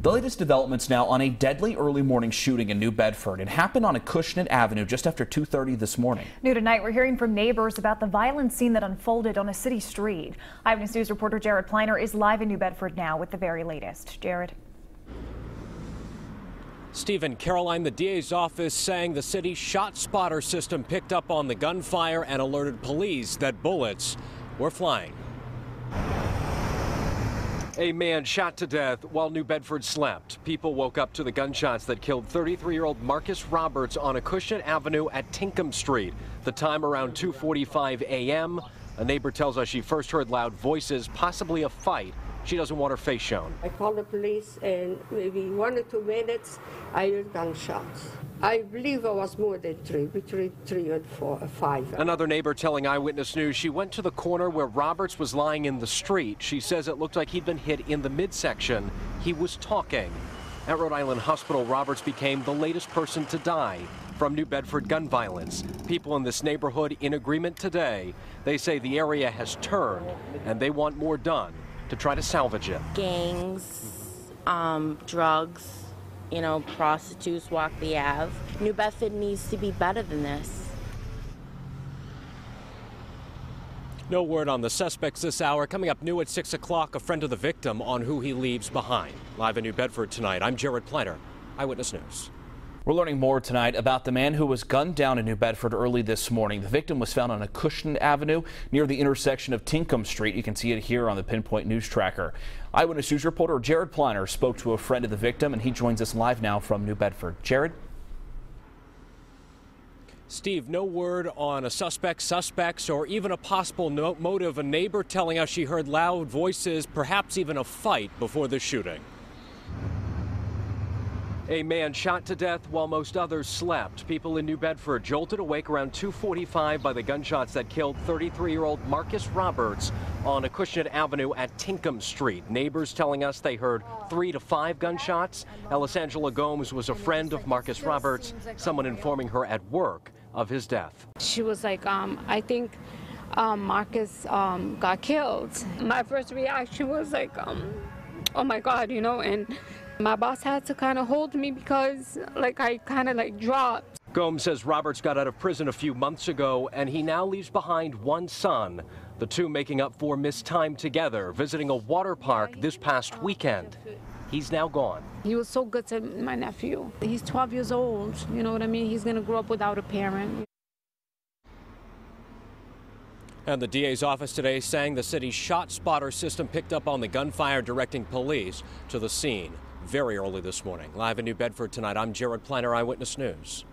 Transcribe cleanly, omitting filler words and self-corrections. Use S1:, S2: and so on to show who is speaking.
S1: The latest developments now on a deadly early morning shooting in New Bedford. It happened on Acushnet Avenue just after 2:30 this morning.
S2: New tonight, we're hearing from neighbors about the violent scene that unfolded on a city street. Eyewitness News reporter Jared Pliner is live in New Bedford now with the very latest. Jared.
S3: Stephen, Caroline, the DA's office saying the city's shot spotter system picked up on the gunfire and alerted police that bullets were flying. A man shot to death while New Bedford slept. People woke up to the gunshots that killed 33-year-old Marcus Roberts on Acushnet Avenue at Tinkham Street. The time around 2:45 a.m. A neighbor tells us she first heard loud voices, possibly a fight. She doesn't want her face shown.
S4: I called the police, and maybe 1 or 2 minutes, I heard gunshots. I believe it was more than 3, between 3 and 4 or 5.
S3: Another neighbor telling Eyewitness News she went to the corner where Roberts was lying in the street. She says it looked like he'd been hit in the midsection. He was talking. At Rhode Island Hospital, Roberts became the latest person to die from New Bedford gun violence. People in this neighborhood in agreement today. They say the area has turned and they want more done to try to salvage it.
S5: Gangs, drugs, prostitutes walk the Ave. New Bedford needs to be better than this.
S3: No word on the suspects this hour. Coming up new at 6 o'clock, a friend of the victim on who he leaves behind. Live in New Bedford tonight, I'm Jared Pliner, Eyewitness News.
S1: We're learning more tonight about the man who was gunned down in New Bedford early this morning. The victim was found on Acushnet Avenue near the intersection of Tinkham Street. You can see it here on the Pinpoint News Tracker. Eyewitness News reporter Jared Pliner spoke to a friend of the victim, and he joins us live now from New Bedford. Jared?
S3: Steve, no word on a suspects, or even a possible motive. A neighbor telling us she heard loud voices, perhaps even a fight before the shooting. A man shot to death while most others slept. People in New Bedford jolted awake around 2:45 by the gunshots that killed 33-year-old Marcus Roberts on Acushnet Avenue at Tinkham Street. Neighbors telling us they heard 3 to 5 gunshots. Elisangela Gomes was a friend of Marcus Roberts, someone informing her at work of his death.
S6: She was like, I think Marcus got killed. My first reaction was like, oh my God, and my boss had to kind of hold me because I kind of dropped.
S3: Gomes says Roberts got out of prison a few months ago, and he now leaves behind one son. The two making up for missed time together, visiting a water park this past weekend. He's now gone.
S6: He was so good to my nephew. He's 12 years old, you know what I mean? He's going to grow up without a parent.
S3: And the DA's office today saying the city's shot spotter system picked up on the gunfire, directing police to the scene very early this morning. Live in New Bedford tonight, I'm Jared Pliner, Eyewitness News.